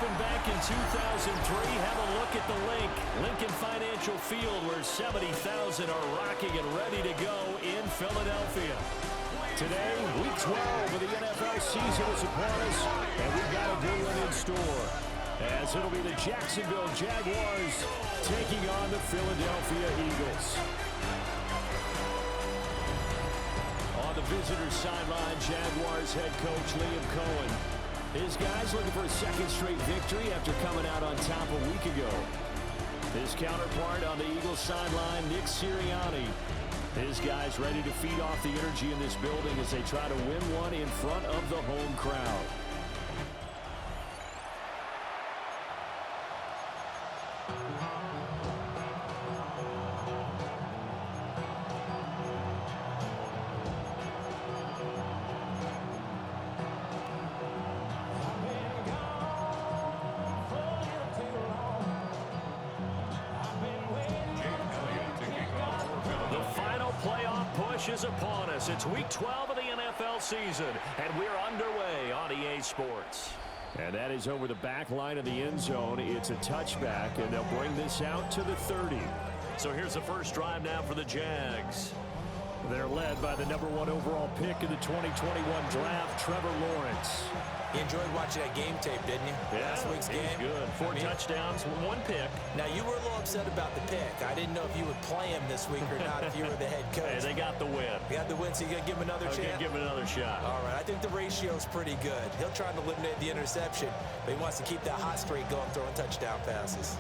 opened back in 2003. Have a look at the link. Lincoln Financial Field, where 70,000 are rocking and ready to go in Philadelphia. Today, Week 12 of the NFL season is upon us, and we've got a good one in store, as it'll be the Jacksonville Jaguars taking on the Philadelphia Eagles. On the visitors' sideline, Jaguars head coach Liam Cohen. His guys looking for a second straight victory after coming out on top a week ago. His counterpart on the Eagles sideline, Nick Sirianni. His guys ready to feed off the energy in this building as they try to win one in front of the home crowd. Is upon us. It's week 12 of the NFL season, and we're underway on EA Sports. And that is over the back line of the end zone. It's a touchback, and they'll bring this out to the 30. So here's the first drive now for the Jags. They're led by the #1 overall pick in the 2021 draft, Trevor Lawrence. You enjoyed watching that game tape, didn't you? Yeah, last week's game. Good. Four touchdowns, 1 pick. Now, you were a little upset about the pick. I didn't know if you would play him this week or not if you were the head coach. Hey, they got the win. They got the win, so you're going to give him another chance? Give him another shot. All right, I think the ratio's pretty good. He'll try to eliminate the interception, but he wants to keep that hot streak going, throwing touchdown passes.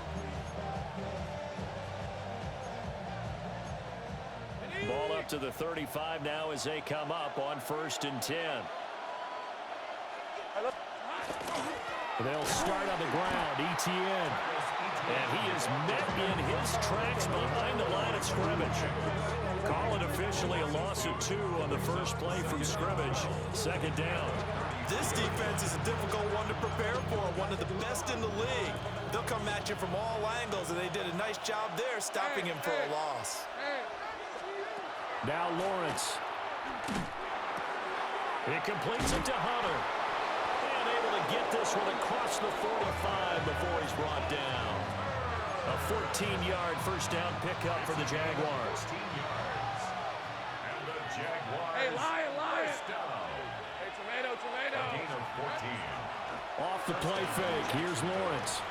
Ball up to the 35 now as they come up on 1st and 10. They'll start on the ground, ETN. And he is met in his tracks behind the line of scrimmage. Call it officially a loss of 2 on the first play from scrimmage. 2nd down. This defense is a difficult one to prepare for, one of the best in the league. They'll come at you from all angles, and they did a nice job there stopping him for a loss. Now Lawrence. It completes it to Hunter. And able to get this one across the 45 before he's brought down. A 14-yard first down pickup for the Jaguars. And the Jaguars. Hey, Lion! First down. Hey, tomato! A gain of 14. Off the play fake, here's Lawrence.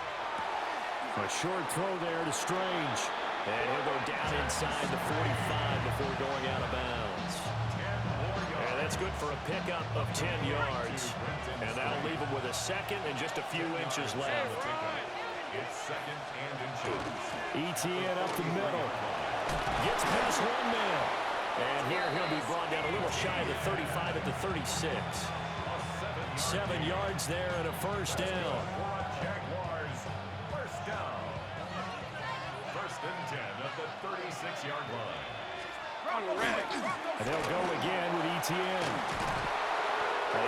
A short throw there to Strange. And he'll go down inside the 45 before going out of bounds. And that's good for a pickup of 10 yards. And that'll leave him with a second and just a few inches left. It's 2nd and inches. ETN up the middle. Gets past one man. And here he'll be brought down a little shy of the 35 at the 36. 7 yards there and a first down. Jaguars, first down. 1st and 10 at the 36-yard line. And they'll go again with ETN.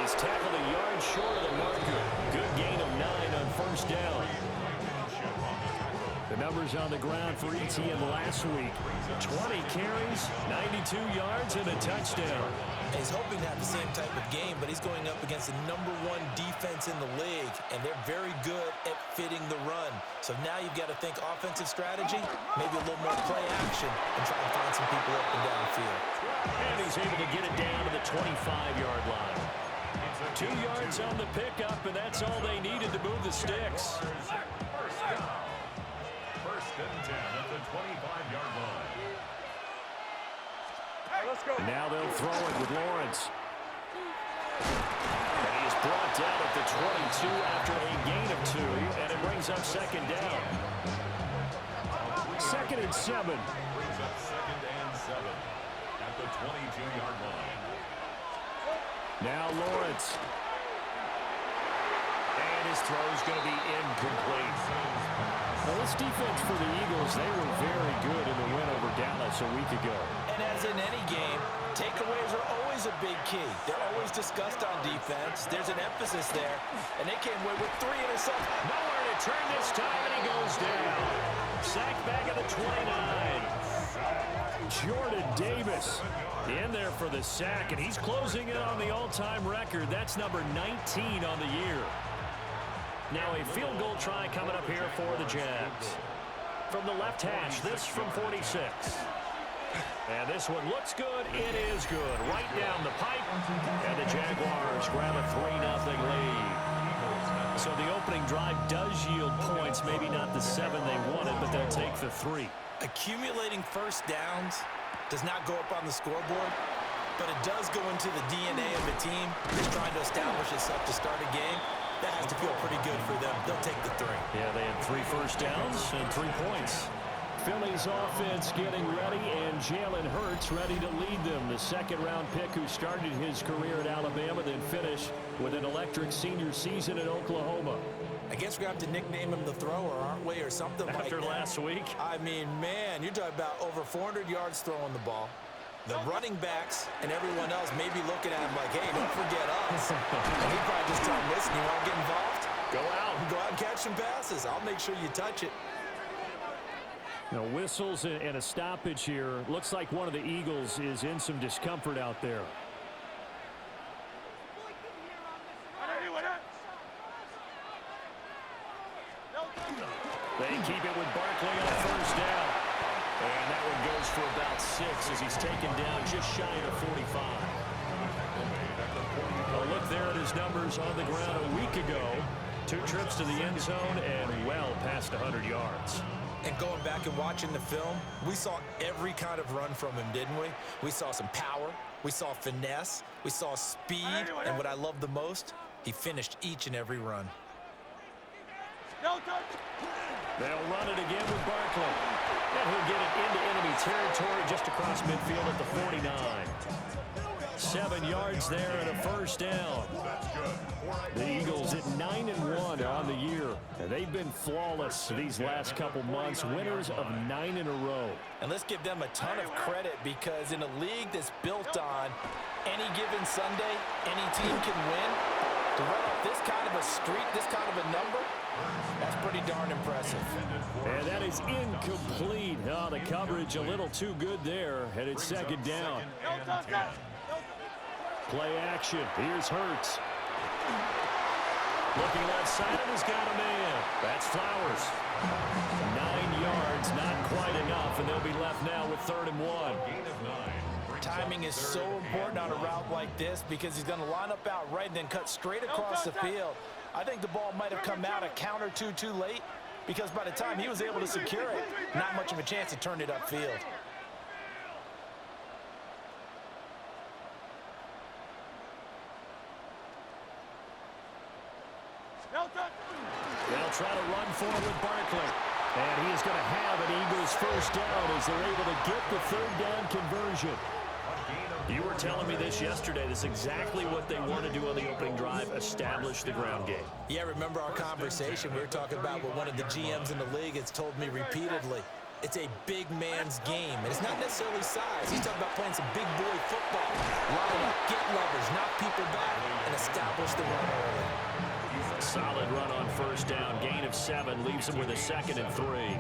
He's tackled a yard short of the marker. Good gain of 9 on first down. The numbers on the ground for ETN last week. 20 carries, 92 yards, and a touchdown. He's hoping to have the same type of game, but he's going up against the #1 defense in the league, and they're very good at fitting the run. So now you've got to think offensive strategy, maybe a little more play action, and try and find some people up and down the field. And he's able to get it down to the 25-yard line. 2 yards on the pickup, and that's all they needed to move the sticks. First down. 1st and 10 at the 25-yard line. Let's go. And now they'll throw it with Lawrence. And he is brought down at the 22 after a gain of 2, and it brings up 2nd down. 2nd and 7. Brings up 2nd and 7 at the 22-yard line. Now Lawrence. And his throw is going to be incomplete. Well, this defense for the Eagles, they were very good in the win over Dallas a week ago. And as in any game, takeaways are always a big key. They're always discussed on defense. There's an emphasis there, and they came away with 3 interceptions. Nowhere to turn this time, and he goes down. Sacked back at the 29. Jordan Davis in there for the sack, and he's closing in on the all-time record. That's number 19 on the year. Now a field goal try coming up here for the Jags. From the left hash, this from 46. And this one looks good. It is good. Right down the pipe. And the Jaguars grab a 3-0 lead. So the opening drive does yield points. Maybe not the 7 they wanted, but they'll take the 3. Accumulating first downs does not go up on the scoreboard, but it does go into the DNA of a team that's trying to establish itself to start a game. That has to feel pretty good for them. They'll take the 3. Yeah, they had 3 first downs and 3 points. Philly's offense getting ready, and Jalen Hurts ready to lead them. The second-round pick who started his career at Alabama, then finished with an electric senior season at Oklahoma. I guess we're going to have to nickname him the thrower, aren't we, or something like that. After last week? I mean, man, you're talking about over 400 yards throwing the ball. The running backs and everyone else may be looking at him like, hey, don't forget us. And he probably just tell him, listen, you want to get involved? Go out and catch some passes. I'll make sure you touch it. Now, whistles and a stoppage here. Looks like one of the Eagles is in some discomfort out there. They keep it with Barkley on first down. And that one goes for about 6 as he's taken down just shy of 45. A look there at his numbers on the ground a week ago. 2 trips to the end zone and well past 100 yards. And going back and watching the film, we saw every kind of run from him, didn't we? We saw some power. We saw finesse. We saw speed. And what I love the most, he finished each and every run. They'll run it again with Barkley. And he'll get it into enemy territory just across midfield at the 49. 7 yards there and a first down. The Eagles at 9-1 on the year. And they've been flawless these last couple months, winners of 9 in a row. And let's give them a ton of credit because in a league that's built on any given Sunday, any team can win. To run off this kind of a streak, this kind of a number, that's pretty darn impressive. And that is incomplete. Oh, the coverage a little too good there. And it's second down. Play action. Here's Hurts. Looking left side, and he's got a man. That's Flowers. 9 yards, not quite enough, and they'll be left now with 3rd and 1. Timing is so important on a route like this because he's going to line up out right and then cut straight across the field. I think the ball might have come out a count or two too late because by the time he was able to secure it, not much of a chance to turn it upfield. They'll try to run for it with Barkley. And he is going to have an Eagles first down as they're able to get the 3rd down conversion. You were telling me this yesterday. This is exactly what they want to do on the opening drive, establish the ground game. Yeah, remember our conversation? We were talking about what one of the GMs in the league has told me repeatedly. It's a big man's game, and it's not necessarily size. He's talking about playing some big boy football. Line up, get leverage, knock people back, and establish the run early. Solid run on first down. Gain of 7 leaves him with a 2nd and 3.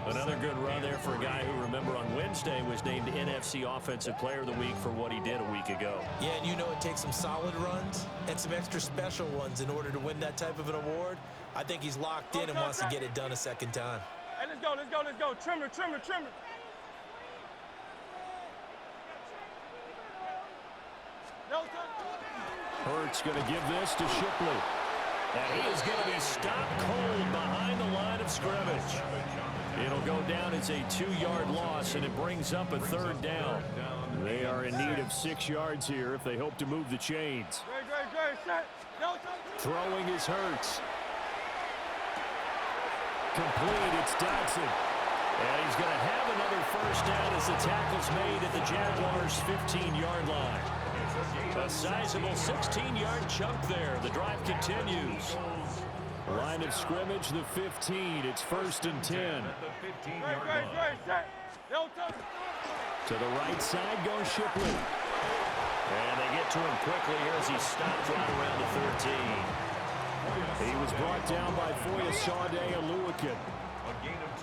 Another good run there for a guy who, remember, on Wednesday was named NFC Offensive Player of the Week for what he did a week ago. Yeah, and you know it takes some solid runs and some extra special ones in order to win that type of an award. I think he's locked in and wants to get it done a second time. Hey, let's go, let's go, let's go. Trimmer, trimmer, trimmer. Hurts going to give this to Shipley. And he is going to be stopped cold behind the line of scrimmage. It'll go down as a 2-yard loss, and it brings up a 3rd down. They are in need of 6 yards here if they hope to move the chains. Throwing is Hurts. Complete, it's Dodson. And he's going to have another first down as the tackle's made at the Jaguars' 15-yard line. A sizable 16-yard chunk there. The drive continues. Line of scrimmage, the 15. It's 1st and 10. To the right side goes Shipley. And they get to him quickly here as he stopped right around the 13. He was brought down by Foyesade Aluakin.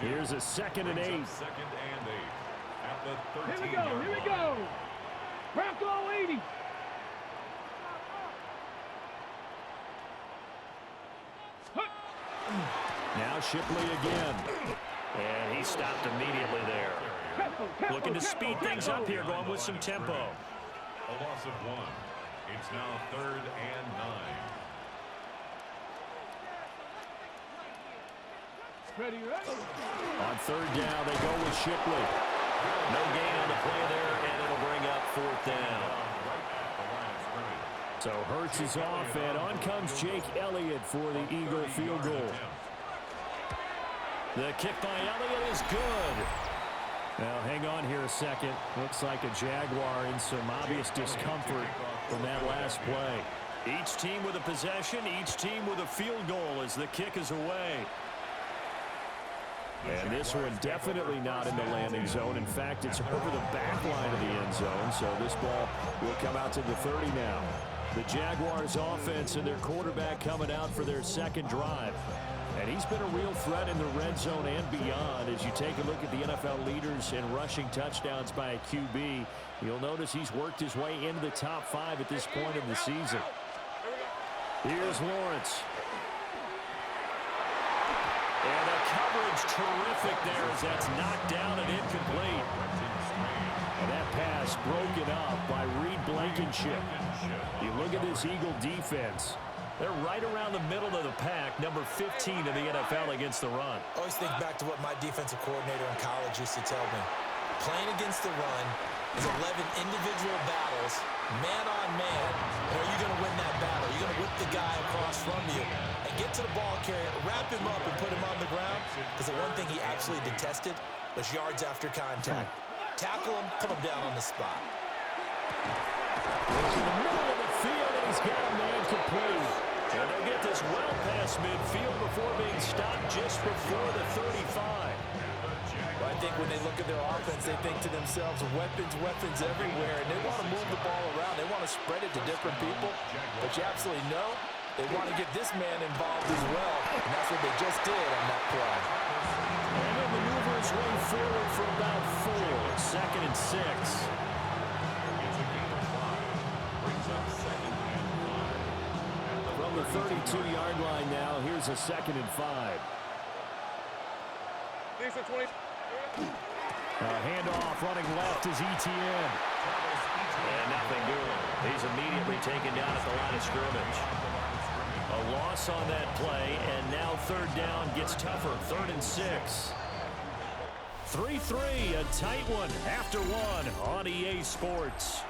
Here's a 2nd and 8. Here we go, here we go. Bronco 80. Now Shipley again. And he stopped immediately there. Looking to speed things up here, going with some tempo. A loss of 1. It's now 3rd and 9. Ready, ready. On 3rd down, they go with Shipley. No gain on the play there, and it'll bring up 4th down. So Hurts is off, and on comes Jake Elliott for the Eagle field goal. The kick by Elliott is good. Now, hang on here a second. Looks like a Jaguar in some obvious discomfort from that last play. Each team with a possession, each team with a field goal as the kick is away. And this one definitely not in the landing zone. In fact, it's over the back line of the end zone, so this ball will come out to the 30 now. The Jaguars offense and their quarterback coming out for their second drive. And he's been a real threat in the red zone and beyond. As you take a look at the NFL leaders in rushing touchdowns by a QB, you'll notice he's worked his way into the top 5 at this point in the season. Here's Lawrence. And the coverage terrific there as that's knocked down and incomplete. And that pass broken up by Reed Blankenship. You look at this Eagle defense. They're right around the middle of the pack, number 15 in the NFL against the run. I always think back to what my defensive coordinator in college used to tell me. Playing against the run is 11 individual battles, man on man. And are you going to win that battle? You're going to whip the guy across from you and get to the ball carrier, wrap him up, and put him on the ground. Because the one thing he absolutely detested was yards after contact. Tackle him, put him down on the spot. In the middle of the field, and he's got a man complete. And they'll get this well past midfield before being stopped just before the 35. Well, I think when they look at their offense, they think to themselves, weapons everywhere, and they want to move the ball around. They want to spread it to different people. But you absolutely know they want to get this man involved as well, and that's what they just did on that play. And he'll maneuver his way forward for about 4. 2nd and 6. From the 32-yard line now, here's a 2nd and 5. Handoff running left is Etienne. And nothing doing. He's immediately taken down at the line of scrimmage. A loss on that play, and now 3rd down gets tougher. 3rd and 6. 3-3, a tight one after 1 on EA Sports.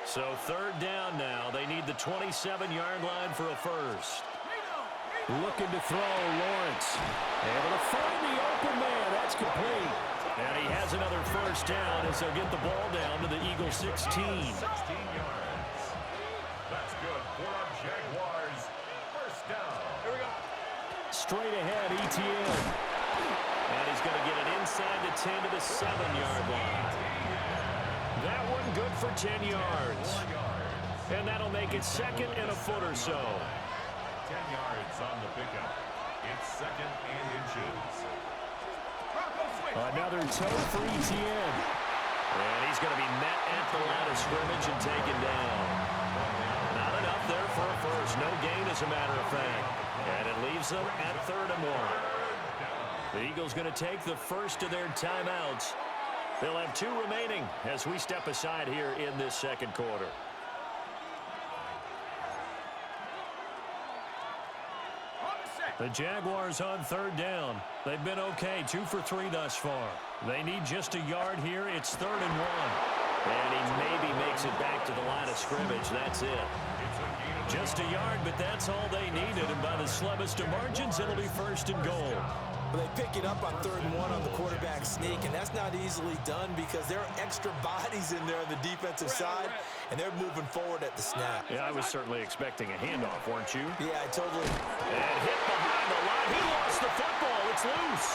So 3rd down now. They need the 27-yard line for a first. Looking to throw, Lawrence. Able to find the open man. That's complete. And he has another first down as they'll get the ball down to the Eagle 16. 16 yards. That's good for our Jaguars. First down. Here we go. Straight ahead, Etienne. And he's going to get it inside the 10 to the 7-yard line. That one good for 10 yards. And that'll make it 2nd and a foot or so. 10 yards on the pickup. It's 2nd and inches. Another toe for Etienne. And he's going to be met at the line of scrimmage and taken down. Not enough there for a first. No gain, as a matter of fact. And it leaves them at 3rd and 1. The Eagles going to take the first of their timeouts. They'll have 2 remaining as we step aside here in this 2nd quarter. The Jaguars on 3rd down. They've been okay, 2 for 3 thus far. They need just a yard here. It's 3rd and 1. And he maybe makes it back to the line of scrimmage. That's it. Just a yard, but that's all they needed. And by the slimmest of margins, it'll be 1st and goal. Well, they pick it up on 3rd and 1 on the quarterback sneak, and that's not easily done because there are extra bodies in there on the defensive side, and they're moving forward at the snap. Yeah, I was certainly expecting a handoff, weren't you? Yeah, I totally. And hit behind the line. He lost the football. It's loose.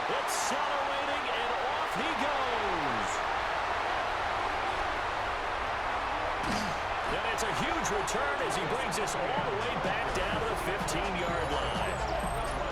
Accelerating, and off he goes. And it's a huge return as he brings us all the way back down to the 15-yard line.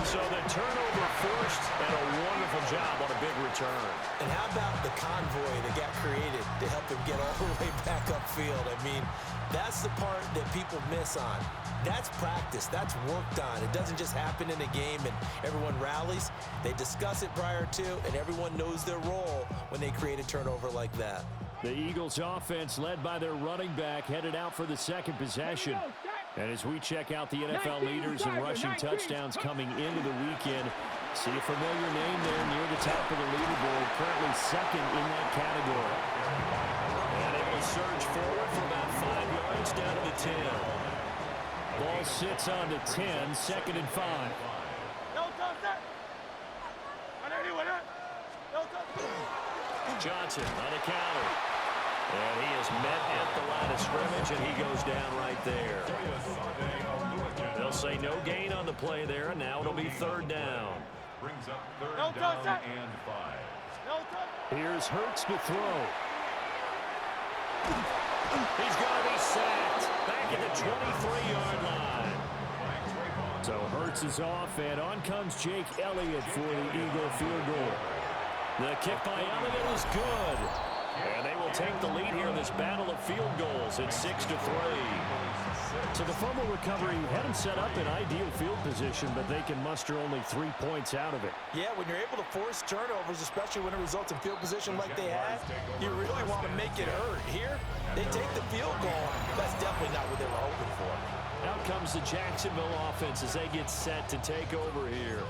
So the turnover forced, and a wonderful job on a big return. And how about the convoy that got created to help him get all the way back upfield? I mean, that's the part that people miss on. That's practice. That's worked on. It doesn't just happen in a game and everyone rallies. They discuss it prior to, and everyone knows their role when they create a turnover like that. The Eagles offense, led by their running back, headed out for the second possession. And as we check out the NFL leaders in rushing touchdowns coming into the weekend, see a familiar name there near the top of the leaderboard, currently second in that category. And it will surge forward for about 5 yards down to the 10. Ball sits on the 10, second and 5. Johnson on the counter. And he is met at the line of scrimmage, and he goes down right there. They'll say no gain on the play there, and now it'll be third down. Brings up third down and 5. Here's Hurts to throw. He's going to be sacked back at the 23-yard line. So Hurts is off, and on comes Jake Elliott for the Eagle field goal. The kick by Elliott is good. And they will take the lead here in this battle of field goals at 6-3. So the fumble recovery had them set up in ideal field position, but they can muster only 3 points out of it. Yeah, when you're able to force turnovers, especially when it results in field position like they had, you really want to make it hurt. Here, they take the field goal. That's definitely not what they were hoping for. Out comes the Jacksonville offense as they get set to take over here.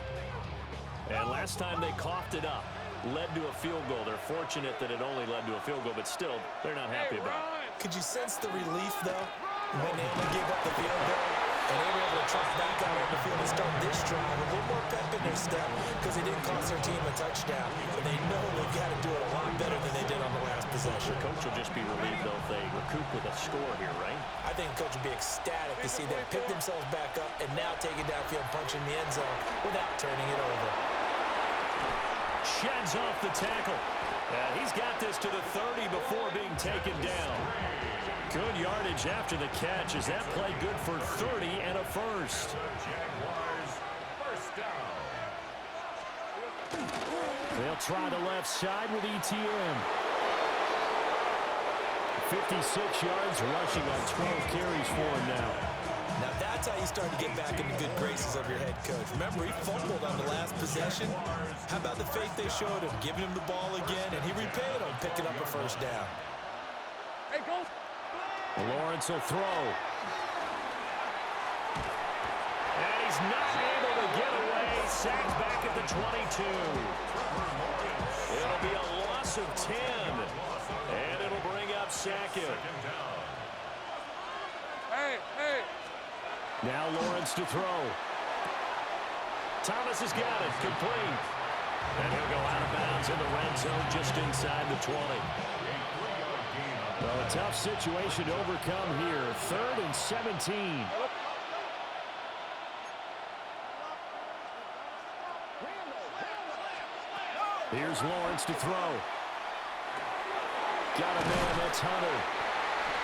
And last time they coughed it up, led to a field goal. They're fortunate that it only led to a field goal, but still, they're not happy about it. Could you sense the relief, though, when they only gave up the field goal and they were able to trot back out on the field and start this drive with a little more pep in their step because they didn't cost their team a touchdown. And they know they've got to do it a lot better than they did on the last possession. The coach will just be relieved, though, if they recoup with a score here, right? I think the coach would be ecstatic to see them pick themselves back up and now take it downfield, punching the end zone without turning it over. Sheds off the tackle. He's got this to the 30 before being taken down. Good yardage after the catch as that play good for 30 and a first. Jaguars, first down. They'll try the left side with ETN. 56 yards rushing on 12 carries for him now. Now that's how you start to get back in the good graces of your head coach. Remember, he fumbled on the last possession. How about the faith they showed him, giving him the ball again, and he repaid him, picking up a first down. Hey, go. Lawrence will throw. And he's not able to get away. Sacked back at the 22. It'll be a loss of 10. And it'll bring up Sackett. Hey, hey. Now Lawrence to throw. Thomas has got it. Complete. And he'll go out of bounds in the red zone just inside the 20. Well, a tough situation to overcome here. 3rd and 17. Here's Lawrence to throw. Got a man, that's Hunter.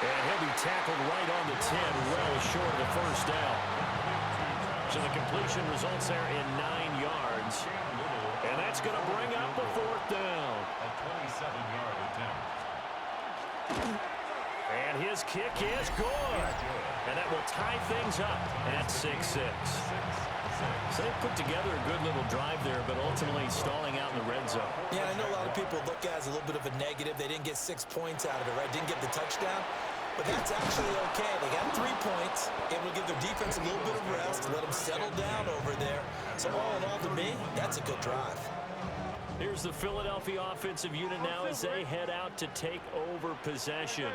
And he'll be tackled right on the 10, well short of the first down. So the completion results there in 9 yards. And that's going to bring up the 4th down. A 27-yard attempt. And his kick is good. And that will tie things up at 6-6. So they put together a good little drive there, but ultimately stalling out in the red zone. Yeah, I know a lot of people look at it as a little bit of a negative. They didn't get 6 points out of it, right? Didn't get the touchdown. But that's actually okay. They got 3 points. Able to give their defense a little bit of rest, let them settle down over there. So all in all, to me, that's a good drive. Here's the Philadelphia offensive unit now as they head out to take over possession.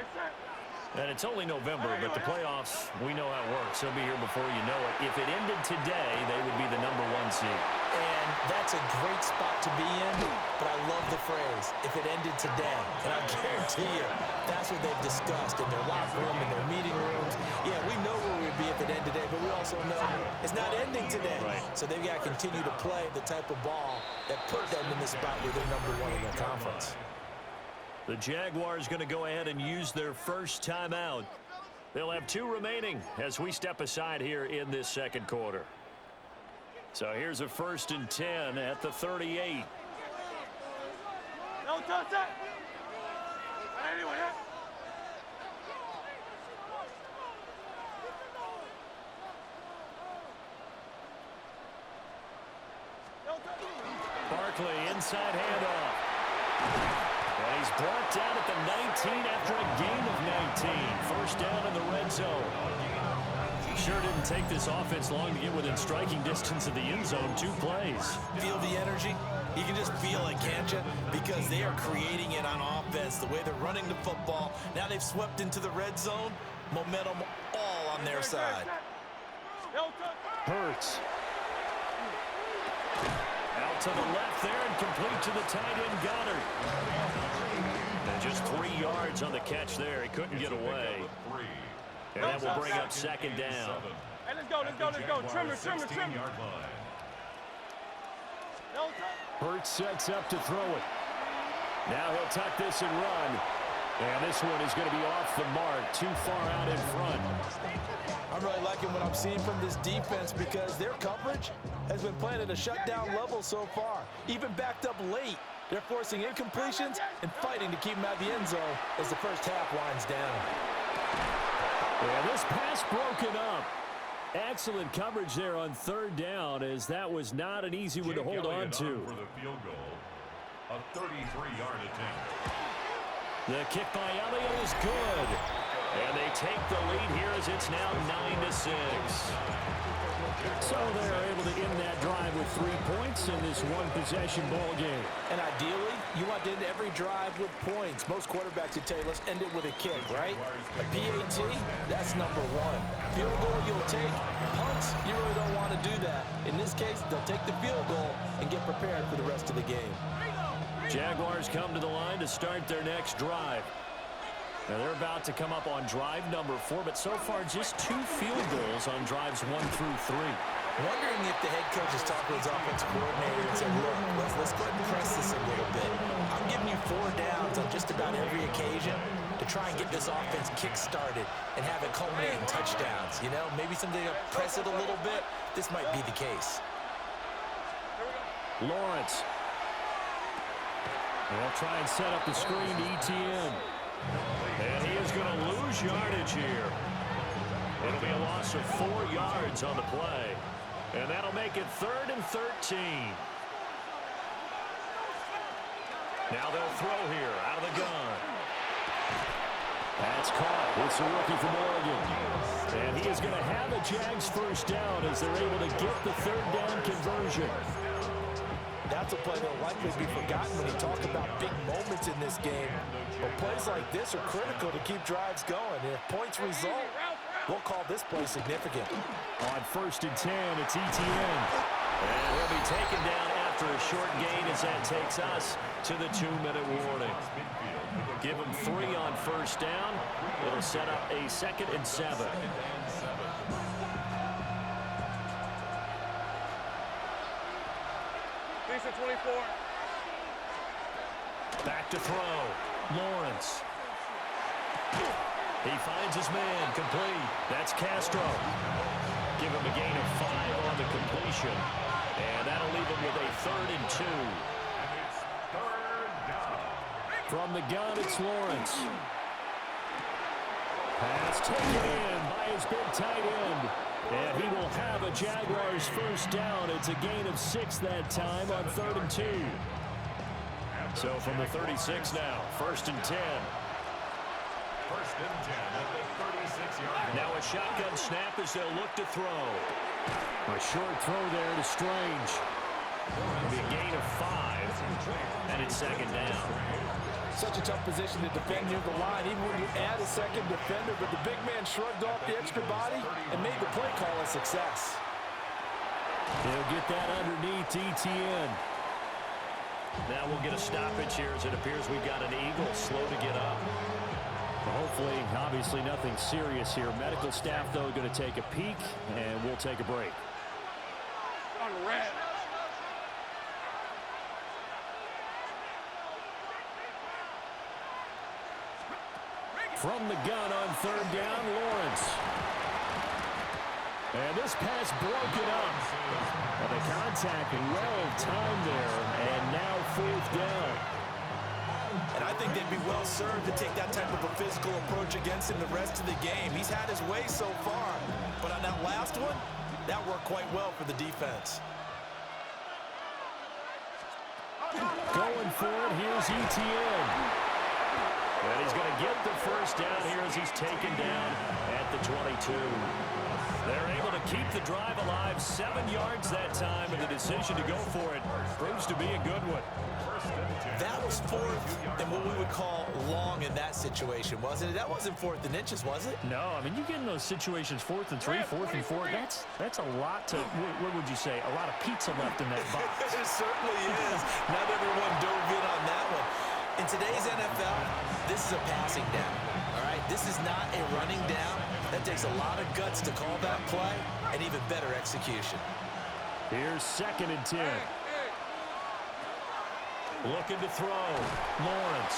And it's only November, but the playoffs, we know how it works. They'll be here before you know it. If it ended today, they would be the #1 seed. And that's a great spot to be in, but I love the phrase, if it ended today. And I guarantee you, that's what they've discussed in their locker room, in their meeting rooms. Yeah, we know where we'd be if it ended today, but we also know it's not ending today. Right. So they've got to continue to play the type of ball that put them in the spot where they're #1 in their conference. The Jaguars going to go ahead and use their first timeout. They'll have 2 remaining as we step aside here in this second quarter. So here's a 1st and 10 at the 38. No touch that. Anyway, Barkley inside handoff. And he's brought down at the 19 after a gain of 19. First down in the red zone. Sure didn't take this offense long to get within striking distance of the end zone. 2 plays. Feel the energy? You can just feel it, can't you? Because they are creating it on offense. The way they're running the football. Now they've swept into the red zone. Momentum all on their side. Hurts. Out to the left there and complete to the tight end Goddard. And just 3 yards on the catch there. He couldn't get away. And that will bring up 2nd down. Hey, let's go. Trimmer. Hurts sets up to throw it. Now he'll tuck this and run. And this one is going to be off the mark, too far out in front. I'm really liking what I'm seeing from this defense because their coverage has been playing at a shutdown level so far. Even backed up late, they're forcing incompletions and fighting to keep them out of the end zone as the first half winds down. And this pass broken up. Excellent coverage there on 3rd down, as that was not an easy one to hold on to. For the field goal, a 33-yard attempt. The kick by Elliott is good. And they take the lead here as it's now 9-6. So they're able to end that drive with 3 points in this one-possession ball game. And ideally, you want to end every drive with points. Most quarterbacks would tell you, let's end it with a kick, right? A PAT, that's number 1. Field goal you'll take. Punts, you really don't want to do that. In this case, they'll take the field goal and get prepared for the rest of the game. Jaguars come to the line to start their next drive. Now they're about to come up on drive number 4, but so far just 2 field goals on drives 1 through 3. Wondering if the head coach has talked to his offensive coordinator and said, look, let's go ahead and press this a little bit. I'm giving you 4 downs on just about every occasion to try and get this offense kick-started and have it culminate in touchdowns. You know, maybe something to press it a little bit. This might be the case. Lawrence. They'll try and set up the screen to ETN. And he is going to lose yardage here. It'll be a loss of 4 yards on the play. And that'll make it 3rd and 13. Now they'll throw here out of the gun. That's caught. It's a rookie from Oregon. And he is going to have a Jags first down as they're able to get the 3rd down conversion. That's a play that will likely be forgotten when you talk about big moments in this game. But plays like this are critical to keep drives going. And if points result, we'll call this play significant. On 1st and 10, it's ETN. And he'll be taken down after a short gain as that takes us to the 2-minute warning. Give him 3 on 1st down. It'll set up a 2nd and 7. Piece of 24. Back to throw. Lawrence. He finds his man. Complete. That's Castro. Give him a gain of 5 on the completion. And that'll leave him with a 3rd and 2. It's 3rd down. From the gun, it's Lawrence. Pass taken in by his big tight end. And he will have a Jaguars first down. It's a gain of 6 that time on 3rd and 2. So from the 36 now, 1st and 10. 1st and 10 at the 36-yard line. Now a shotgun snap as they'll look to throw. A short throw there to Strange. It'll be a gain of 5. And it's 2nd down. Such a tough position to defend near the line, even when you add a second defender, but the big man shrugged off the extra body and made the play call a success. They'll get that underneath ETN. Now we'll get a stoppage here as it appears we've got an Eagle slow to get up. Hopefully, obviously nothing serious here. Medical staff, though, going to take a peek, and we'll take a break. On the red. From the gun on 3rd down, Lawrence. And this pass broken up. And the contact well timed there, and now 4th down. And I think they'd be well served to take that type of a physical approach against him the rest of the game. He's had his way so far, but on that last one, that worked quite well for the defense. Going for it, here's Etienne. And he's going to get the first down here as he's taken down at the 22. They're able to keep the drive alive, 7 yards that time, and the decision to go for it proves to be a good one. That was 4th and what we would call long in that situation, wasn't it? That wasn't 4th and inches, was it? No, I mean, you get in those situations 4th and 3, 4th and 4. That's a lot to, what would you say, a lot of pizza left in that box. It certainly is. Not everyone dove in on that one. In today's NFL, this is a passing down, all right? This is not a running down. That takes a lot of guts to call that play and even better execution. Here's 2nd and 10. Looking to throw. Lawrence.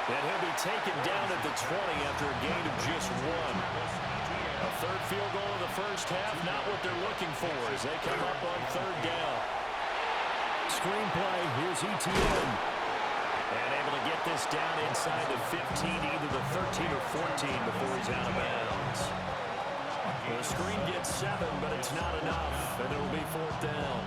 And he'll be taken down at the 20 after a gain of just 1. A 3rd field goal in the first half, not what they're looking for as they come up on 3rd down. Screenplay, here's Etienne. And able to get this down inside the 15, either the 13 or 14 before he's out of bounds. The screen gets 7, but it's not enough, and it will be 4th down.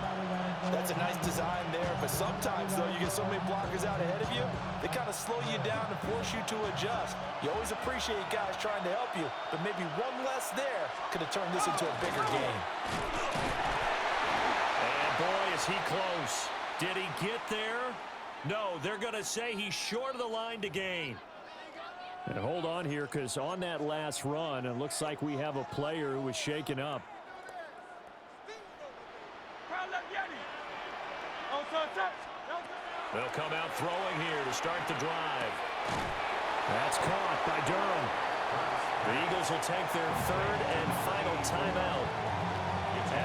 That's a nice design there, but sometimes, though, you get so many blockers out ahead of you, they kind of slow you down and force you to adjust. You always appreciate guys trying to help you, but maybe one less there could have turned this into a bigger game. And boy, is he close. Did he get there? No, they're going to say he's short of the line to gain. And hold on here, because on that last run, it looks like we have a player who was shaken up. They'll come out throwing here to start the drive. That's caught by Durham. The Eagles will take their 3rd and final timeout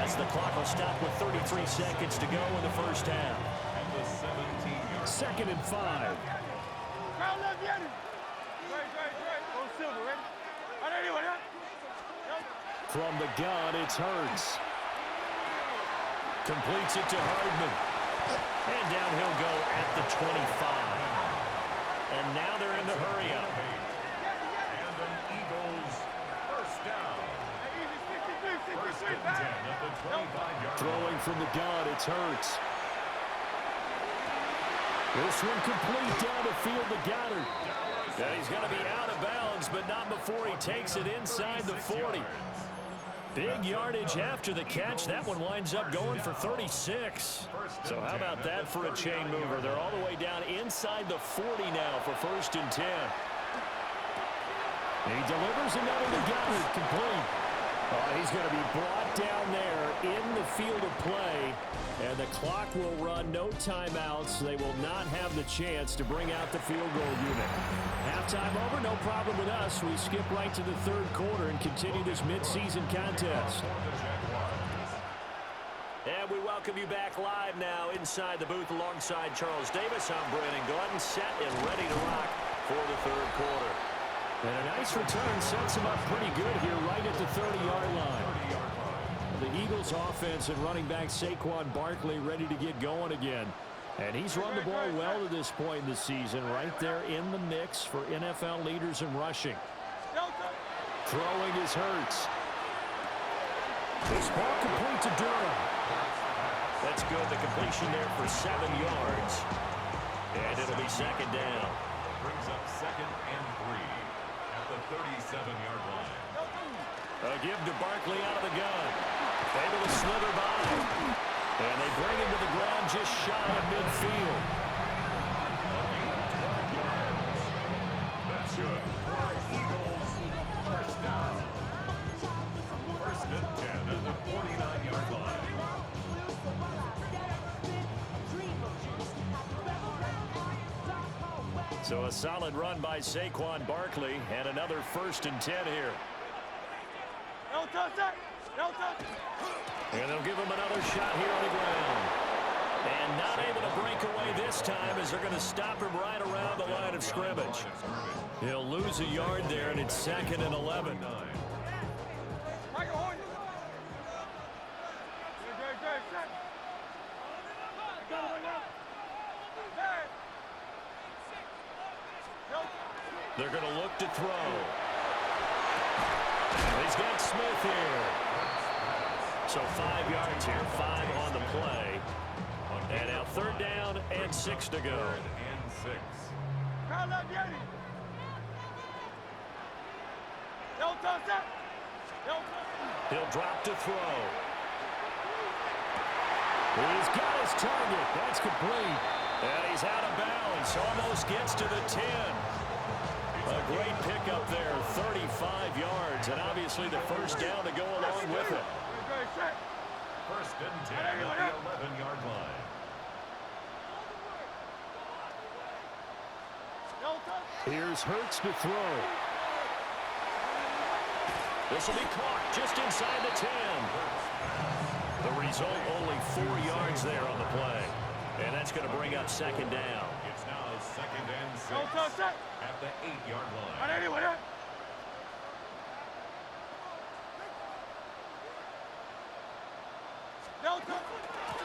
as the clock will stop with 33 seconds to go in the first half. 2nd and 5. From the gun, it's Hurts. Completes it to Hardman. And down he'll go at the 25. And now they're in the hurry-up. And an Eagles first down. First and 10 at the 25-yard. Throwing from the gun, it's Hurts. This one complete down the field to Goddard. And he's going to be out of bounds, but not before he takes it inside the 40. Big yardage after the catch. That one winds up going for 36. So how about that for a chain mover? They're all the way down inside the 40 now for 1st and 10. He delivers another to Goddard, complete. He's going to be brought down there in the field of play, and the clock will run, no timeouts. They will not have the chance to bring out the field goal unit. Halftime over, no problem with us. We skip right to the 3rd quarter and continue this midseason contest. And we welcome you back live now inside the booth alongside Charles Davis. I'm Brandon Gordon, set and ready to rock for the 3rd quarter. And a nice return sets him up pretty good here right at the 30-yard line. The Eagles offense and running back Saquon Barkley ready to get going again. And he's run the ball well to this point in the season, right there in the mix for NFL leaders in rushing. Throwing is Hurts. This ball complete to Durham. That's good. The completion there for 7 yards. And it'll be 2nd down. Brings up 2nd and 3 at the 37-yard line. A give to Barkley out of the gun. Able to slither by. And they bring him to the ground just shy of midfield. That's good. Eagles first down. 1st and 10 at the 49-yard line. So a solid run by Saquon Barkley and another 1st and 10 here. And they'll give him another shot here on the ground. And not able to break away this time as they're going to stop him right around the line of scrimmage. He'll lose a yard there, and it's 2nd and 11. They're going to look to throw. He's got Smith here. So 5 yards here, 5 on the play. And now 3rd down and 6 to go. 3rd and 6. He'll drop to throw. He's got his target. That's complete. And he's out of bounds. Almost gets to the 10. A great pickup there, 35 yards. And obviously the first down to go along with it. 1st and 10 at the 11-yard line. Here's Hurts to throw. This will be caught just inside the 10. The result, only 4 yards there on the play. And that's going to bring up 2nd down. It's now 2nd and 6 at the 8-yard line.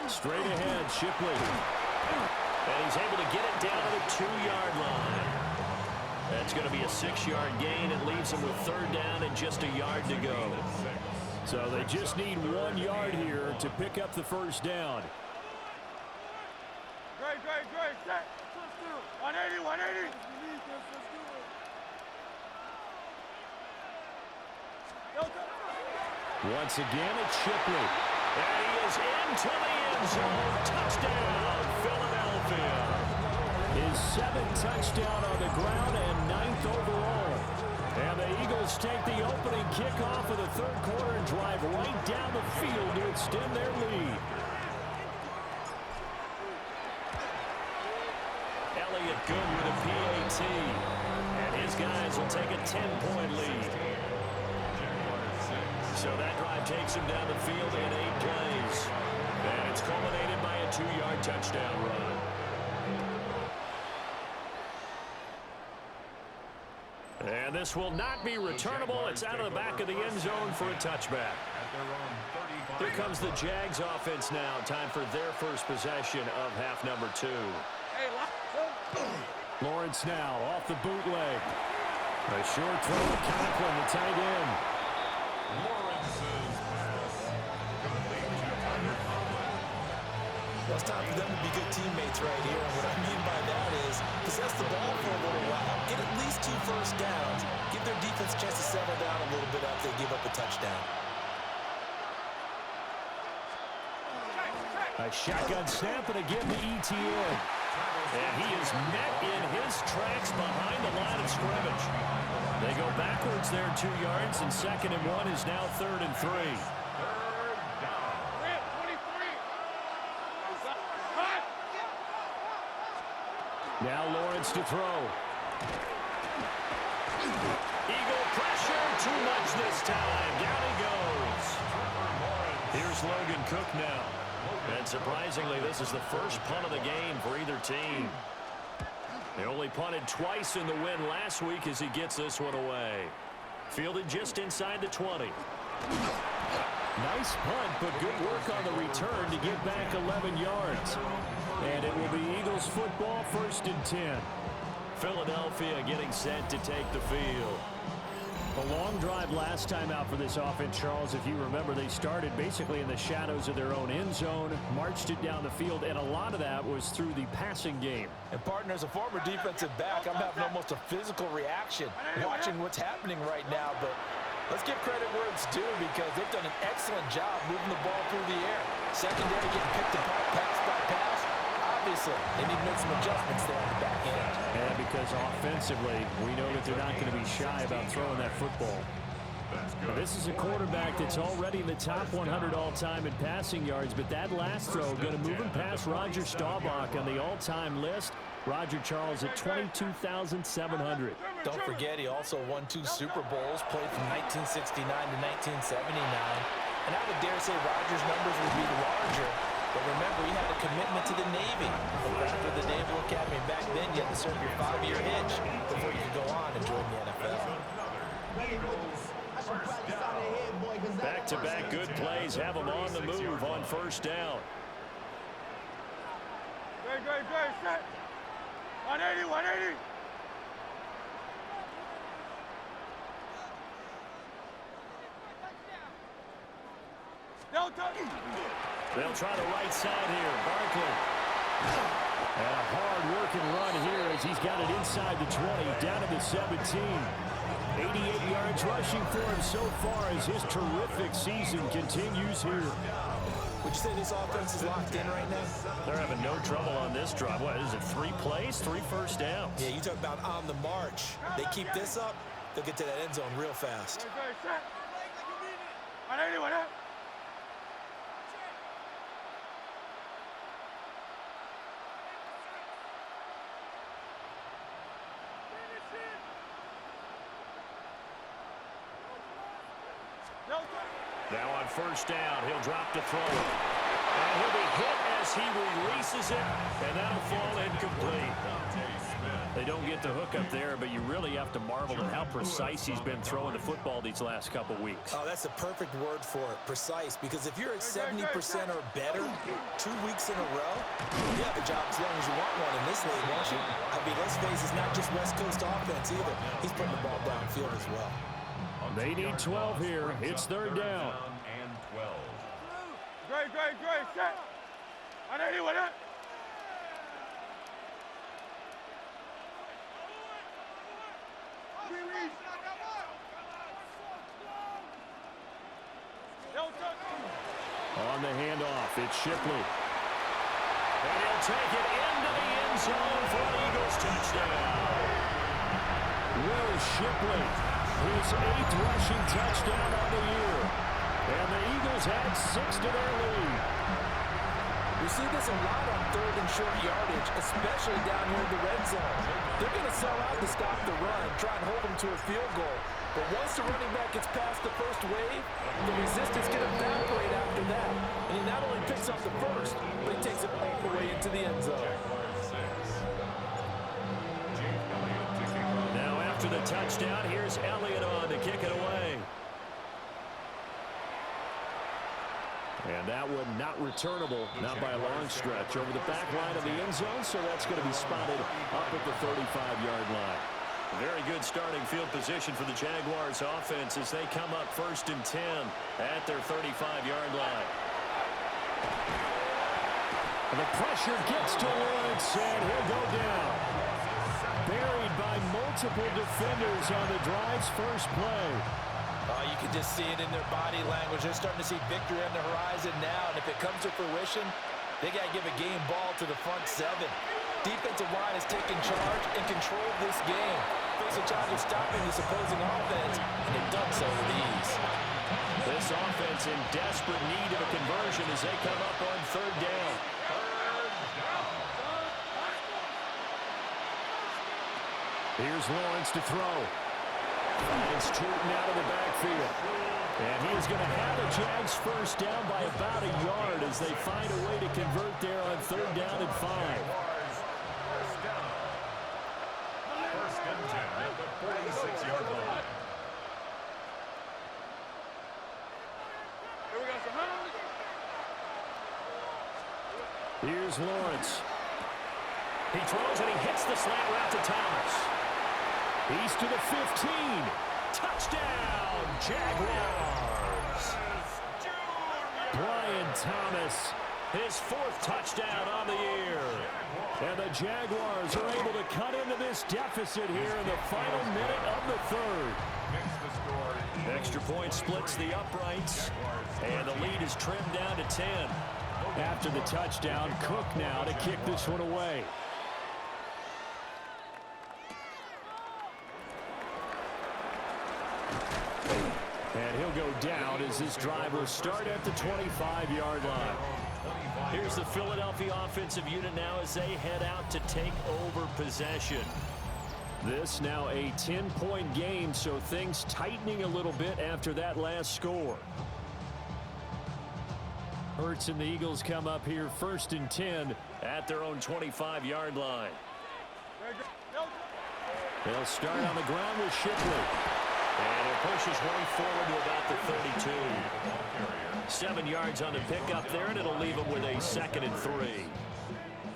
Straight ahead, Shipley. And he's able to get it down to the 2-yard line. That's going to be a 6-yard gain. It leaves him with 3rd down and just a yard to go. So they just need 1 yard here to pick up the first down. Great. Set. 180. Once again, it's Shipley. And he is into the end zone. Touchdown, Philadelphia. His 7th touchdown on the ground and 9th overall. And the Eagles take the opening kickoff of the 3rd quarter and drive right down the field to extend their lead. Elliott good with a PAT. And his guys will take a 10-point lead. So that drive takes him down the field in 8 plays. And it's culminated by a 2-yard touchdown run. And this will not be returnable. It's out of the back of the end zone for a touchback. Here comes the Jags offense now. Time for their first possession of half number 2. Lawrence now off the bootleg. A short throw to Conklin, the tight end. Lawrence's pass. Complete to Tyler Conklin. Well, it's time for them to be good teammates right here. And what I mean by that is possess the ball for a little while, get at least 2 first downs, give their defense a chance to settle down a little bit after they give up a touchdown. A shotgun snap and again to ETN. And he is met in his tracks behind the line of scrimmage. They go backwards there 2 yards, and 2nd and 1 is now 3rd and 3. 3rd down. Now Lawrence to throw. Eagle pressure, too much this time. Down he goes. Here's Logan Cook now. And surprisingly, this is the first punt of the game for either team. They only punted twice in the win last week as he gets this one away. Fielded just inside the 20. Nice punt, but good work on the return to get back 11 yards. And it will be Eagles football, 1st and 10. Philadelphia getting set to take the field. A long drive last time out for this offense, Charles. If you remember, they started basically in the shadows of their own end zone, marched it down the field, and a lot of that was through the passing game. And partner, as a former defensive back, I'm having almost a physical reaction watching what's happening right now. But let's give credit where it's due because they've done an excellent job moving the ball through the air. Secondary getting picked apart pass by pass. Obviously, they need to make some adjustments there on the back end. And because offensively, we know that they're not going to be shy about throwing that football. This is a quarterback that's already in the top 100 all-time in passing yards, but that last throw going to move him past Roger Staubach on the all-time list. Roger Charles at 22,700. Don't forget, he also won 2 Super Bowls, played from 1969 to 1979. And I would dare say Roger's numbers would be larger. But remember, he had a commitment to the Navy. After the Naval Academy back then, you had to serve your 5-year hitch before you could go on and join the NFL. Back-to-back good plays have them on the move on 1st down. Great. Set. 180. They'll try the right side here. Barkley. And a hard-working run here as he's got it inside the 20, down to the 17. 88 yards rushing for him so far as his terrific season continues here. Would you say this offense is locked in right now? They're having no trouble on this drive. What is it, 3 plays, 3 first downs? Yeah, you talk about on the march. They keep this up, they'll get to that end zone real fast. Now on first down, he'll drop to throw it. And he'll be hit as he releases it, and that'll fall incomplete. They don't get the hook up there, but you really have to marvel at how precise he's been throwing the football these last couple weeks. Oh, that's the perfect word for it, precise, because if you're at 70% or better 2 weeks in a row, you have a job as long as you want one in this league, won't you? I mean, let's face it, it's not just West Coast offense either. He's putting the ball downfield as well. They need 12 here. It's third down. And 12. Great, set. I know you with it. On the handoff, it's Shipley. And he'll take it into the end zone for an Eagles touchdown. Will Shipley, his 8th rushing touchdown on the year. And the Eagles add 6 to their lead. We see this a lot on third and short yardage, especially down here in the red zone. They're going to sell out to stop the run, try and hold them to a field goal. But once the running back gets past the first wave, the resistance can evaporate after that. And he not only picks up the first, but he takes it all the way into the end zone. Now after the touchdown, here's Elliott on to kick it away. And that one not returnable, not by a long stretch, over the back line of the end zone, so that's going to be spotted up at the 35-yard line. Very good starting field position for the Jaguars offense as they come up 1st and 10 at their 35-yard line. And the pressure gets to Lawrence, and he'll go down. Buried by multiple defenders on the drive's first play. Oh, you can just see it in their body language. They're starting to see victory on the horizon now, and if it comes to fruition, they got to give a game ball to the front 7. Defensive line has taken charge and controlled this game. Face a challenge of stopping this opposing offense, and they've done so with ease. This offense in desperate need of a conversion as they come up on 3rd down. Here's Lawrence to throw. Finds Tootin out of the backfield. And he is going to have the Jags first down by about a yard as they find a way to convert there on 3rd down and 5. First and 10 at the 46-yard line. Here's Lawrence. He throws and he hits the slant route to Thomas. He's to the 15. Touchdown, Jaguars. Brian Thomas, his 4th touchdown on the year. And the Jaguars are able to cut into this deficit here in the final minute of the 3rd. Extra point splits the uprights, and the lead is trimmed down to 10. After the touchdown, Cook now to kick this one away. And he'll go down as this drive will start at the 25-yard line. Here's the Philadelphia offensive unit now as they head out to take over possession. This now a 10-point game, so things tightening a little bit after that last score. Hurts and the Eagles come up here 1st and 10 at their own 25-yard line. They'll start on the ground with Shipley. And it pushes one forward to about the 32. 7 yards on the pickup there, and it'll leave them with a 2nd and 3.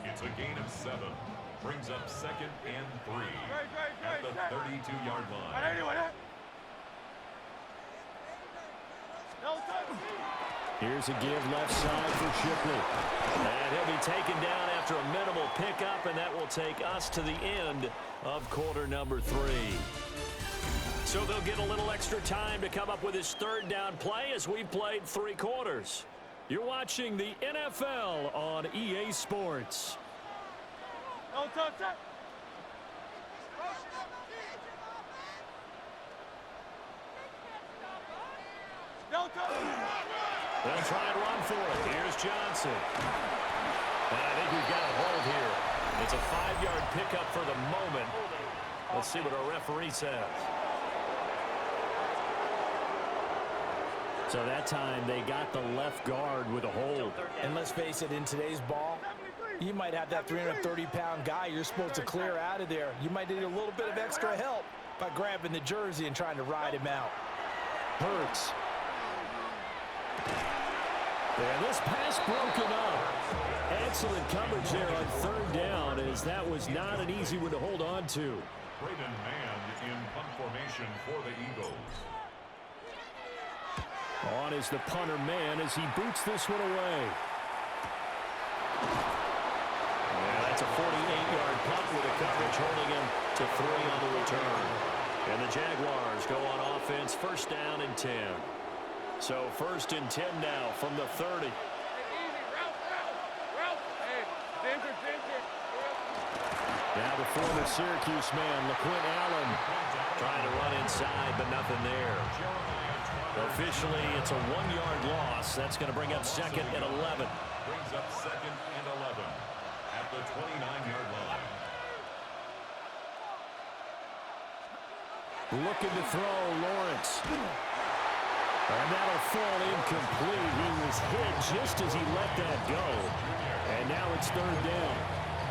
It's a gain of 7. Brings up 2nd and 3 at the 32-yard line. Here's a give left side for Shipley. And he'll be taken down after a minimal pickup, and that will take us to the end of quarter number 3. So they'll get a little extra time to come up with his third down play as we've played 3 quarters. You're watching the NFL on EA Sports. Don't touch it. Don't touch it. They'll try and run for it. Here's Johnson. And I think we've got a hold here. It's a 5-yard pickup for the moment. Let's see what our referee says. So that time they got the left guard with a hold. And let's face it, in today's ball, you might have that 330-pound guy you're supposed to clear out of there. You might need a little bit of extra help by grabbing the jersey and trying to ride him out. Hurts. And this pass broken up. Excellent coverage there on third down, as that was not an easy one to hold on to. Braden Mann in punt formation for the Eagles. On is the punter man as he boots this one away. Yeah, that's a 48-yard punt with a coverage holding him to 3 on the return. And the Jaguars go on offense, first down and 10. So first and 10 now from the 30. Now the former Syracuse man, LaQuint Allen, trying to run inside, but nothing there. Officially, it's a 1-yard loss. That's going to bring up second and 11. Brings up second and 11 at the 29-yard line. Looking to throw, Lawrence. And that'll fall incomplete. He was hit just as he let that go. And now it's third down.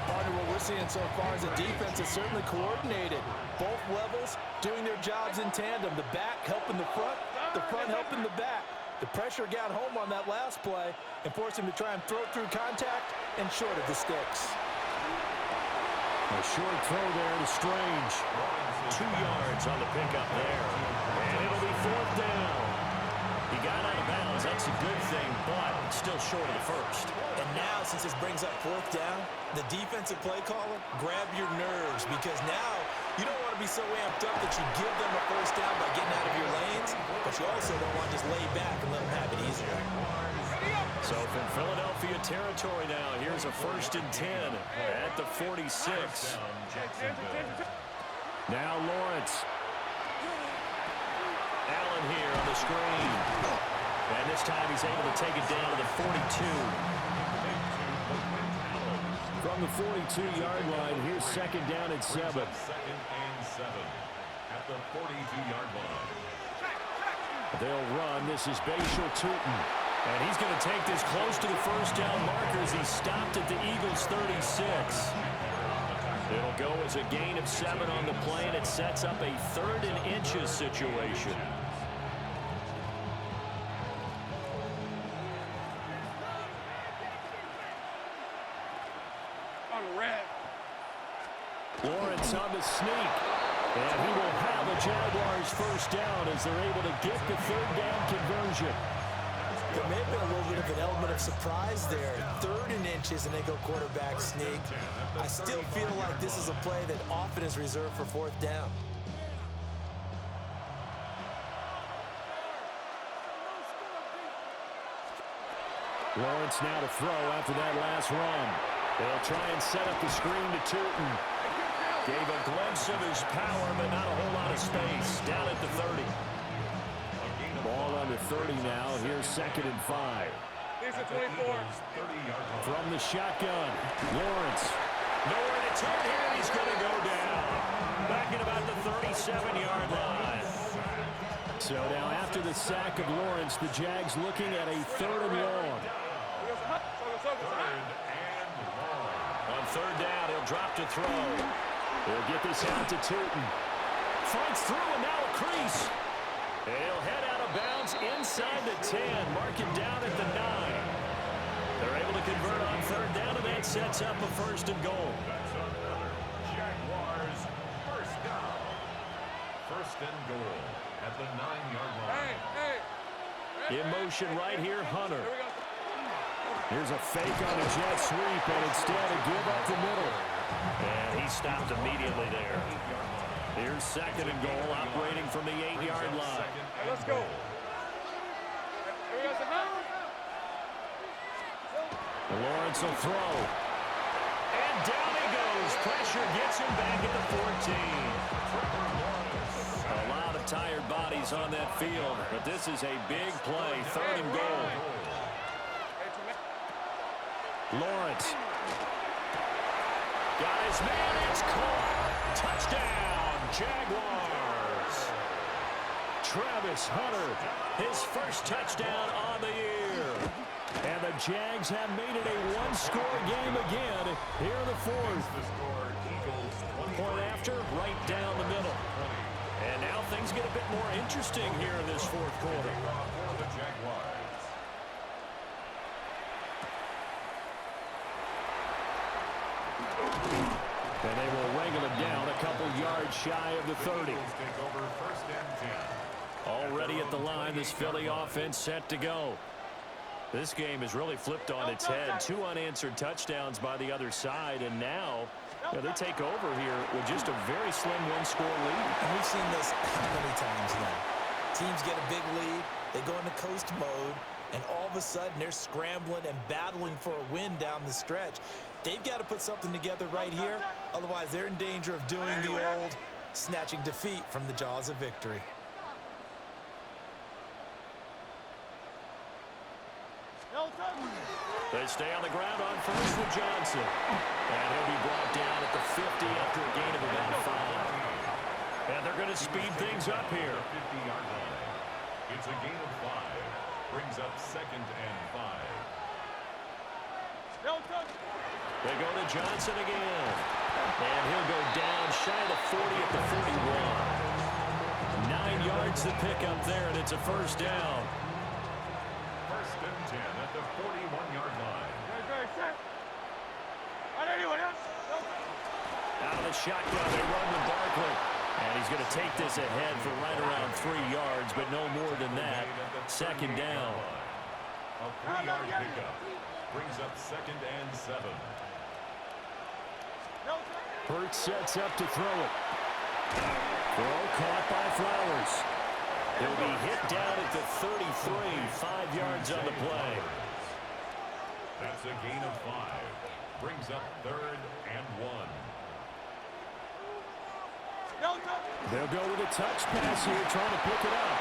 Partner, what we're seeing so far is the defense is certainly coordinated. Both levels doing their jobs in tandem. The back helping the front helping the back. The pressure got home on that last play and forced him to try and throw through contact and short of the sticks. A short throw there to Strange. 2 yards on the pickup there. And it'll be fourth down. He got out of bounds. That's a good thing, but still short of the first. And now, since this brings up fourth down, the defensive play caller, grab your nerves, because now you don't want to be so amped up that you give them a first down by getting out of your lanes, but you also don't want to just lay back and let them have it easier. So from Philadelphia territory now, here's a first and 10 at the 46. Now Lawrence. Allen here on the screen. And this time he's able to take it down to the 42. From the 42-yard line, here's second down and 7. Second and 7 at the 42-yard line. They'll run. This is Bashal Tootin. And he's going to take this close to the first down markers. He stopped at the Eagles' 36. It'll go as a gain of 7 on the play, and it sets up a 3rd and inches situation. Lawrence on the sneak. And he will have a Jaguars first down as they're able to get the 3rd down conversion. There may have been a little bit of an element of surprise there. 3rd and inches, and they go quarterback sneak. I still feel like this is a play that often is reserved for 4th down. Lawrence now to throw after that last run. They'll try and set up the screen to Tootin. Gave a glimpse of his power, but not a whole lot of space. Down at the 30. Ball under 30 now. Here's second and 5. From the shotgun, Lawrence. Nowhere to turn here. He's going to go down. Back at about the 37-yard line. So now after the sack of Lawrence, the Jags looking at a 3rd and long. On 3rd down, he'll drop to throw. He'll get this out to Tootin. Fights through and now a crease. He'll head out of bounds inside the 10. Mark him down at the 9. They're able to convert on 3rd down, and that sets up a 1st and goal. That's another Jaguars first down. 1st and goal at the 9-yard line. In motion right here, Hunter. Here's a fake on a jet sweep, and instead a give up the middle. And he stopped immediately there. Here's second and goal, operating from the 8-yard line. Let's go. Lawrence will throw. And down he goes. Pressure gets him back at the 14. A lot of tired bodies on that field, but this is a big play. Third and goal. Lawrence. Got his man. It's caught. Touchdown, Jaguars. Travis Hunter, his first touchdown on the year. And the Jags have made it a one-score game again here in the fourth. Point after, right down the middle. And now things get a bit more interesting here in this fourth quarter. And they will wrangle it down a couple yards shy of the 30. Already at the line, this Philly offense set to go. This game is really flipped on its head. 2 unanswered touchdowns by the other side, and now they take over here with just a very slim one-score lead. And we've seen this how many times now. Teams get a big lead, they go into coast mode, and all of a sudden they're scrambling and battling for a win down the stretch. They've got to put something together right here, otherwise they're in danger of doing the old snatching defeat from the jaws of victory. They stay on the ground on first with Johnson. And he'll be brought down at the 50 after a gain of about 5. And they're going to speed things up here. 50-yard line. It's a gain of 5. Brings up second and 5. They go to Johnson again. And he'll go down shy of the 40 at the 41. 9 yards to pick up there, and it's a first down. First and 10 at the 41-yard line. Out of the shotgun, they run with Barkley. And he's going to take this ahead for right around 3 yards, but no more than that. Second down. A 3-yard pickup. Brings up second and 7. Hurts sets up to throw it. Throw caught by Flowers. He'll be hit down at the 33, 5 yards on the play. That's a gain of 5. Brings up third and 1. They'll go with a touch pass here, trying to pick it up.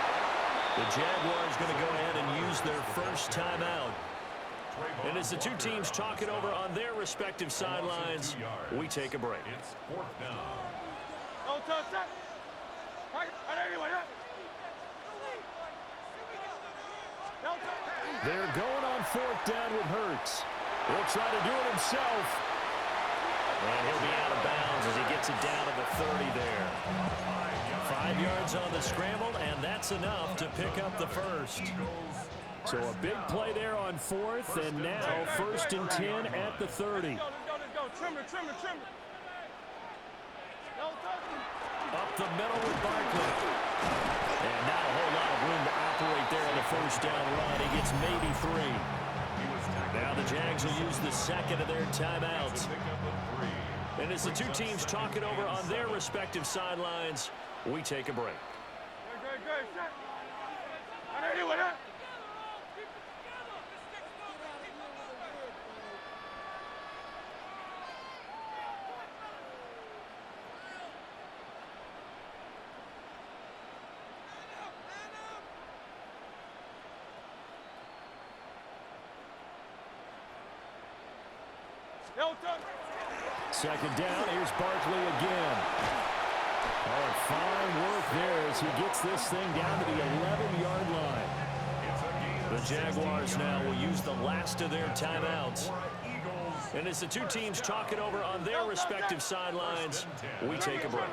The Jaguars going to go ahead and use their first timeout. And as the two teams talk it over on their respective sidelines, we take a break. It's fourth down. They're going on fourth down with Hurts. He'll try to do it himself. And he'll be out of bounds as he gets it down to the 30 there. 5 yards on the scramble, and that's enough to pick up the first. So a big play there on fourth, and now first and 10 at the 30. Up the middle with Barkley. And not a whole lot of room to operate there on the first down run. He gets maybe 3. Now the Jags will use the second of their timeouts. And as the two teams talk it over on their respective sidelines, we take a break. Second down, here's Barkley again. Oh, fine work there as he gets this thing down to the 11-yard line. The Jaguars now will use the last of their timeouts. And as the two teams talk it over on their respective sidelines, we take a break.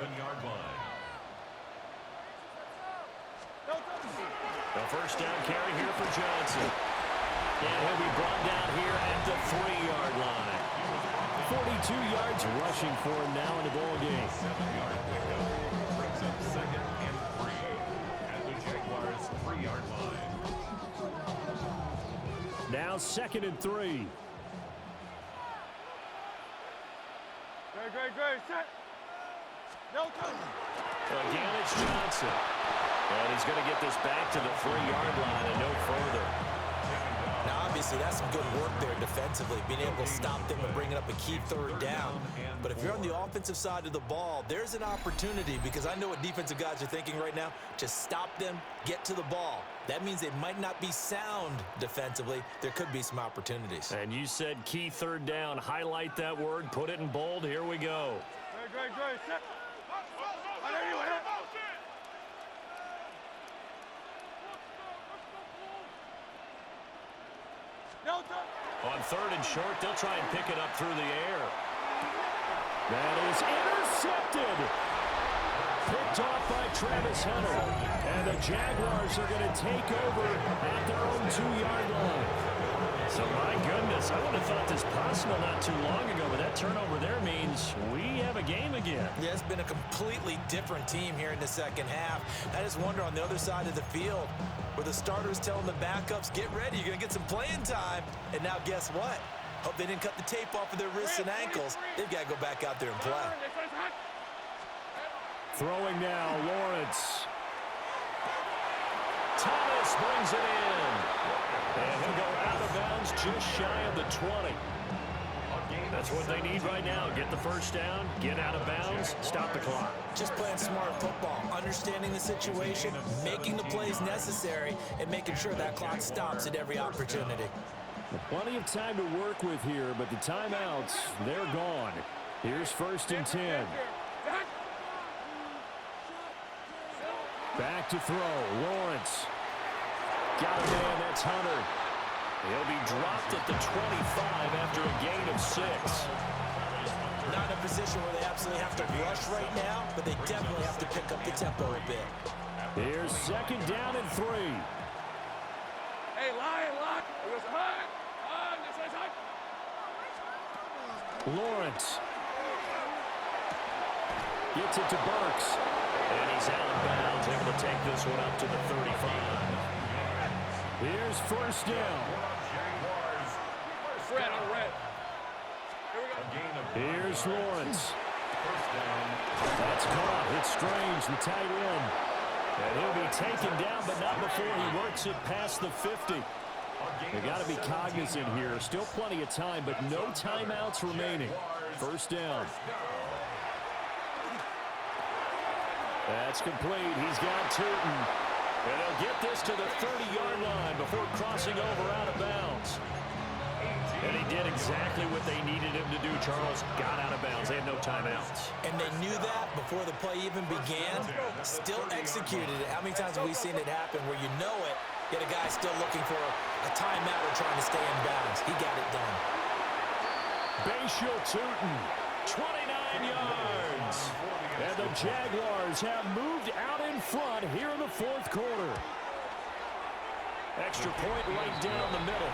The first down carry here for Johnson. And he'll be brought down here at the 3-yard line. 42 yards rushing for him now in the ball game. 7-yard pickup. Brings up second and 3 at the Jaguars' 3-yard line. Now 2nd and 3. Great. Set. No touch. Again, it's Johnson. And he's going to get this back to the 3-yard line and no further. Now, obviously, that's some good work there defensively, being able to stop them and bringing up a key 3rd down. But if you're on the offensive side of the ball, there's an opportunity, because I know what defensive guys are thinking right now, to stop them, get to the ball. That means they might not be sound defensively. There could be some opportunities. And you said key 3rd down. Highlight that word. Put it in bold. Here we go. Great. Set. No touch. On 3rd and short, they'll try and pick it up through the air. That is intercepted. Picked off by Travis Hunter. And the Jaguars are going to take over at their own 2-yard line. So, my goodness, I would have thought this possible not too long ago, but that turnover there means we have a game again. Yeah, it's been a completely different team here in the second half. I just wonder on the other side of the field, where the starters telling the backups, get ready, you're going to get some playing time. And now guess what? Hope they didn't cut the tape off of their wrists and ankles. They've got to go back out there and play. Throwing now, Lawrence. Thomas brings it in. And he'll go out of bounds just shy of the 20. That's what they need right now. Get the 1st down, get out of bounds, stop the clock. Just playing smart football, understanding the situation, making the plays necessary, and making sure that clock stops at every opportunity. Plenty of time to work with here, but the timeouts, they're gone. Here's 1st and 10. Back to throw, Lawrence. Got a man, that's Hunter. He'll be dropped at the 25 after a gain of 6. Not in a position where they absolutely have to rush right now, but they definitely have to pick up the tempo a bit. Here's 2nd down and 3. Hey, line, lock. It was high. This is high. Lawrence. Gets it to Burks. And he's out of bounds, able to take this one up to the 35. Here's 1st down. Red on red. Here we go. Here's Lawrence. That's caught. It's Strange, the tight end. And he'll be taken down, but not before he works it past the 50. They got to be cognizant here. Still plenty of time, but no timeouts remaining. 1st down. That's complete. He's got Tootin. And he'll get this to the 30-yard line before crossing over out of bounds. And he did exactly what they needed him to do, Charles. Got out of bounds. They had no timeouts. And they knew that before the play even began. Still executed it. How many times have we seen it happen where you know it, yet a guy still looking for a timeout or trying to stay in bounds? He got it done. Bashil Tootin, 29 yards. And the Jaguars have moved out in front here in the 4th quarter. Extra point right down the middle.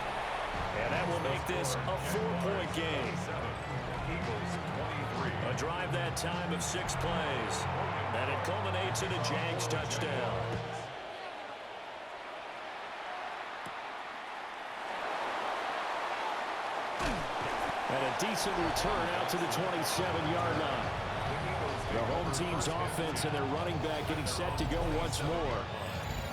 And that will make this a 4-point game. A drive that time of 6 plays. And it culminates in a Jags touchdown. And a decent return out to the 27-yard line. The home team's offense and their running back getting set to go once more.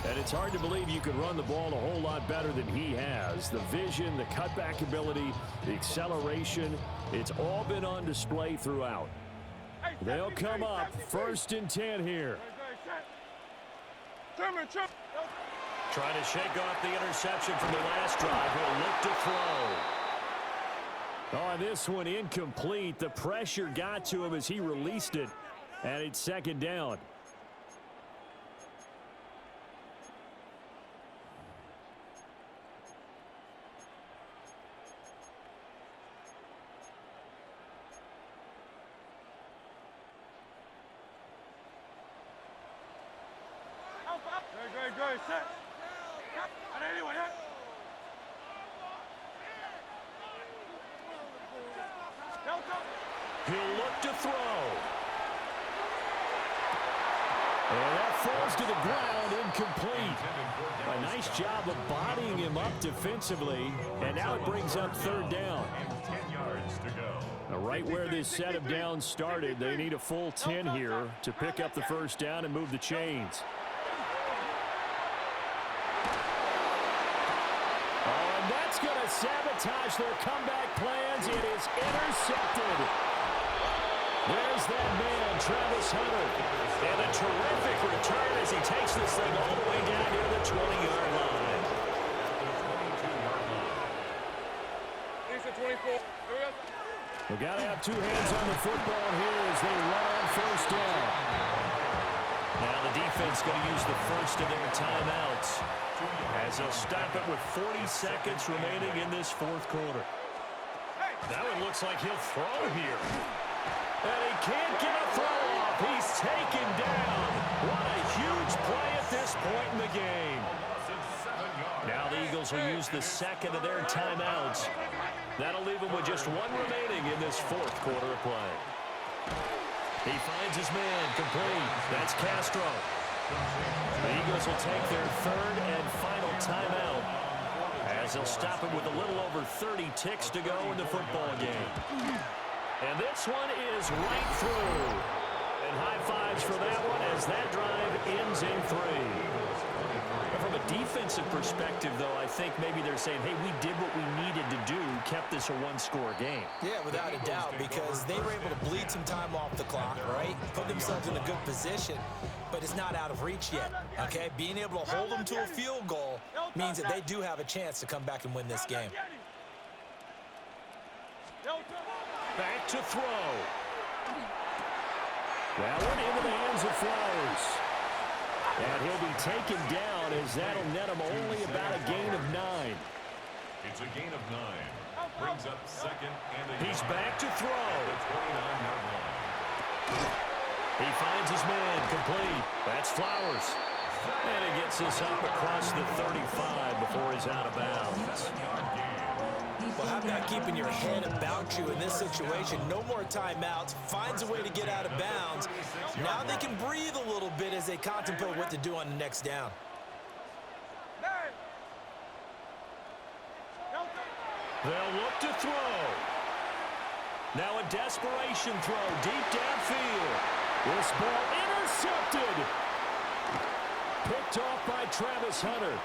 And it's hard to believe you could run the ball a whole lot better than he has. The vision, the cutback ability, the acceleration, it's all been on display throughout. They'll come up 1st and 10 here. Trying to shake off the interception from the last drive. He'll look to throw. Oh, this one incomplete. The pressure got to him as he released it. And it's 2nd down. Great. Set. Anyway, He'll look to throw. And that falls to the ground, incomplete. A nice job of bodying him up defensively, and now it brings up third down. 10 yards to go. Now, right where this set of downs started, they need a full 10 here to pick up the first down and move the chains. Oh, and that's going to sabotage their comeback plans. It is intercepted. There's that man, Travis Hunter. And a terrific return as he takes this thing all the way down near the 20-yard line. He's at 24. Here we go. We've got to have two hands on the football here as they run on first down. Now the defense going to use the first of their timeouts as they'll stop it with 40 seconds remaining in this fourth quarter. That one looks like he'll throw here. And he can't get a throw off. He's taken down. What a huge play at this point in the game. Now the Eagles will use the second of their timeouts. That'll leave them with just one remaining in this fourth quarter of play. He finds his man complete. That's Castro. The Eagles will take their third and final timeout as they'll stop it with a little over 30 ticks to go in the football game. And this one is right through. And high fives for that one as that drive ends in 3. From a defensive perspective, though, I think maybe they're saying, hey, we did what we needed to do, kept this a one-score game. Yeah, without a doubt, because they were able to bleed some time off the clock, right? Put themselves in a good position, but it's not out of reach yet, okay? Being able to hold them to a field goal means that they do have a chance to come back and win this game. Back to throw. That one into the hands of Flowers. And he'll be taken down as that'll net him only about a gain of 9. It's a gain of 9. Brings up second and a He's back to throw. The 29-yard line. He finds his man complete. That's Flowers. And he gets this up across the 35 before he's out of bounds. Well, how about keeping your head about you in this situation? No more timeouts. Finds a way to get out of bounds. Now they can breathe a little bit as they contemplate what to do on the next down. They'll look to throw. Now a desperation throw deep downfield. This ball intercepted. Picked off by Travis Hunter.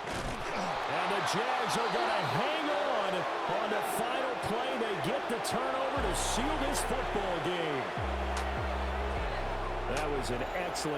And the Jags are going to hang on the final play. They get the turnover to seal this football game. That was an excellent